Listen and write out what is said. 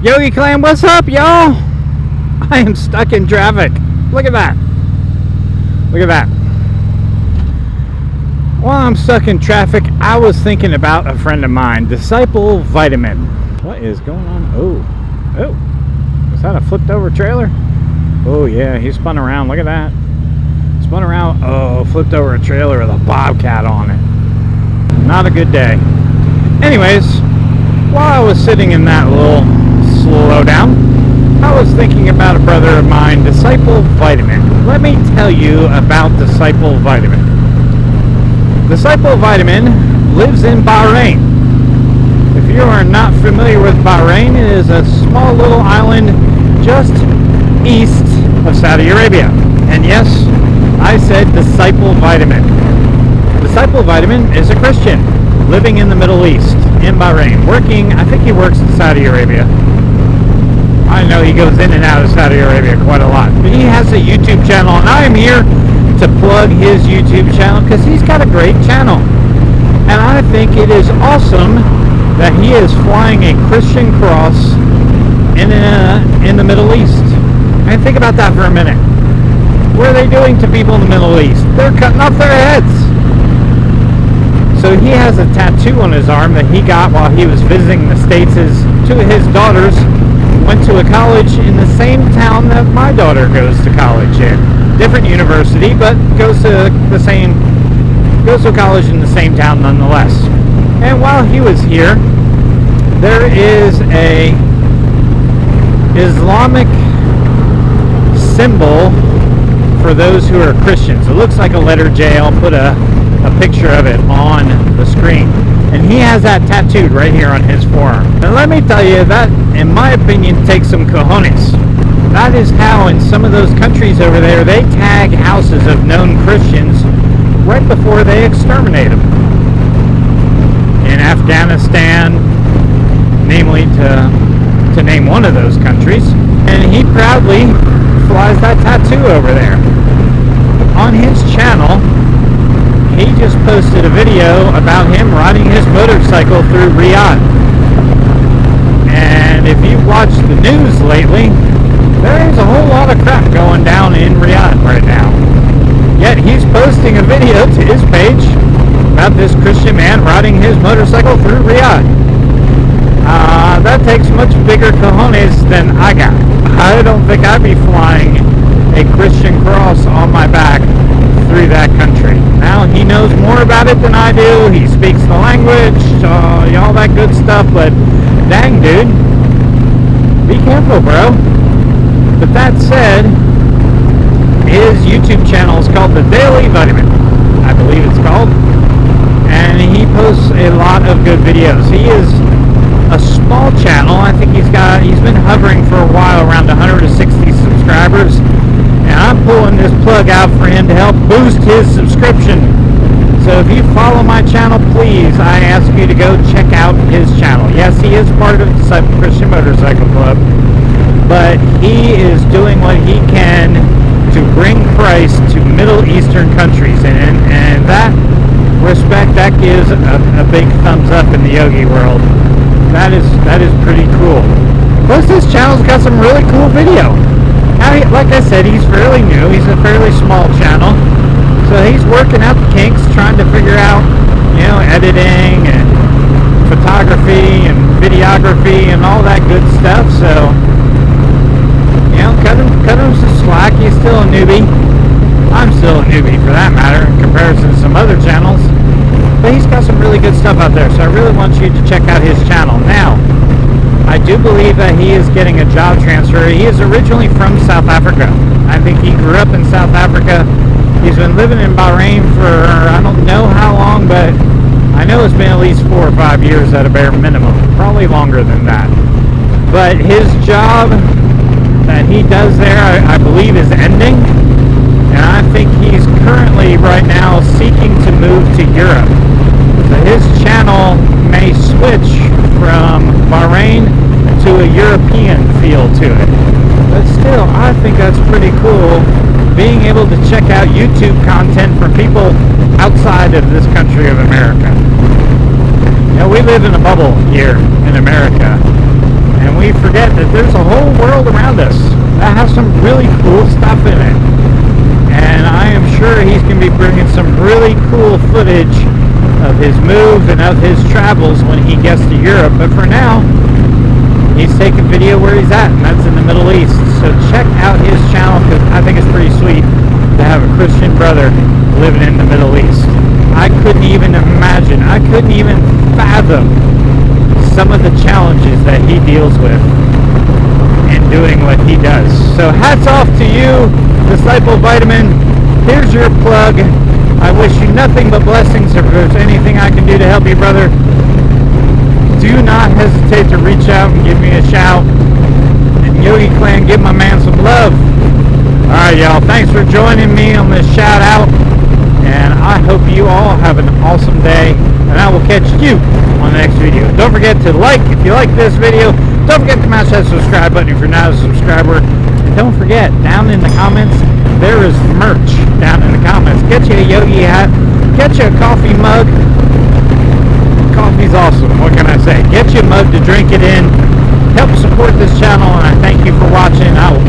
Yogi Clan, what's up, y'all? I am stuck in traffic. Look at that. Look at that. While I'm stuck in traffic, I was thinking about a friend of mine, Disciple Vitamin. What is going on? Oh, is that a flipped over trailer? Oh yeah, he spun around. Look at that. Spun around. Oh, flipped over a trailer with a bobcat on it. Not a good day. Anyways, while I was sitting in that little slow down, I was thinking about a brother of mine, Disciple Vitamin. Let me tell you about Disciple Vitamin. Disciple Vitamin lives in Bahrain. If you are not familiar with Bahrain, it is a small little island just east of Saudi Arabia. And yes, I said Disciple Vitamin. Disciple Vitamin is a Christian living in the Middle East, in Bahrain, working, I think he works in Saudi Arabia. I know he goes in and out of Saudi Arabia quite a lot. But he has a YouTube channel, and I am here to plug his YouTube channel because he's got a great channel. And I think it is awesome that he is flying a Christian cross in the Middle East. And think about that for a minute. What are they doing to people in the Middle East? They're cutting off their heads. So he has a tattoo on his arm that he got while he was visiting the States. Two of his daughters went to a college in the same town that my daughter goes to college in. Different university, but goes to a college in the same town nonetheless. And while he was here, there is a Islamic symbol for those who are Christians. It looks like a letter J. I'll put a picture of it on the screen. And he has that tattooed right here on his forearm. And let me tell you, that, in my opinion, takes some cojones. That is how in some of those countries over there, they tag houses of known Christians right before they exterminate them. In Afghanistan, namely to name one of those countries. And he proudly flies that tattoo over there. On his channel, he just posted a video about him riding his motorcycle through Riyadh. And if you've watched the news lately, there is a whole lot of crap going down in Riyadh right now. Yet he's posting a video to his page about this Christian man riding his motorcycle through Riyadh. That takes much bigger cojones than I got. I don't think I'd be flying a Christian cross on my back through that country. Now, he knows more about it than I do. He speaks the language, all that good stuff, but dang, dude, be careful, bro. But that said, his YouTube channel is called The Daily Vitamin, I believe it's called, and he posts a lot of good videos. He is a small channel. I think he's been hovering for a while around 160 subscribers, and I'm pulling this plug out for him to help boost his subscription. So if you follow my channel, please, I ask you to go check out his channel. Yes, he is part of the Disciple Christian Motorcycle Club, but he is doing what he can to bring Christ to Middle Eastern countries, and in that respect, that gives a big thumbs up in the Yogi world. That is pretty cool. Plus, this channel's got some really cool video. Now, like I said, he's fairly new. He's a fairly small channel, so he's working out the kinks, trying to figure out, editing and photography and videography and all that good stuff. So, cut him some slack. He's still a newbie. I'm still a newbie, for that matter, in comparison to some other channels. But he's got some really good stuff out there, so I really want you to check out his channel. Now, I do believe that he is getting a job transfer. He is originally from South Africa. I think he grew up in South Africa. He's been living in Bahrain for, I don't know how long, but I know it's been at least 4 or 5 years at a bare minimum. Probably longer than that. But his job that he does there, I believe, is ending. And I think he's currently, right now, seeking to move to Europe. So his channel may switch from Bahrain to a European feel to it. But still, I think that's pretty cool, being able to check out YouTube content from people outside of this country of America. We live in a bubble here in America, and we we forget that there's a whole world around us that has some really cool stuff in it. And I am sure he's going to be bringing some really cool footage of his move and of his travels when he gets to Europe. But for now, he's taking video where he's at, and that's in the Middle East. So check out his channel, because I think it's pretty sweet to have a Christian brother living in the Middle East. I couldn't even imagine, I couldn't even fathom some of the challenges that he deals with in doing what he does. So hats off to you, Disciple Vitamin. Here's your plug. I wish you nothing but blessings. If there's anything I can do to help you, brother, do not hesitate to reach out and give me a shout. And Yogi Clan, give my man some love. Alright, y'all, thanks for joining me on this shout out, and I hope you all have an awesome day, and I will catch you on the next video. Don't forget to like if you like this video. Don't forget to smash that subscribe button if you're not a subscriber. And don't forget, down in the comments, there is merch down in the comments. Get you a Yogi hat, get you a coffee mug. Coffee's awesome, what can I say? Get you a mug to drink it in. Help support this channel, and I thank you for watching. I will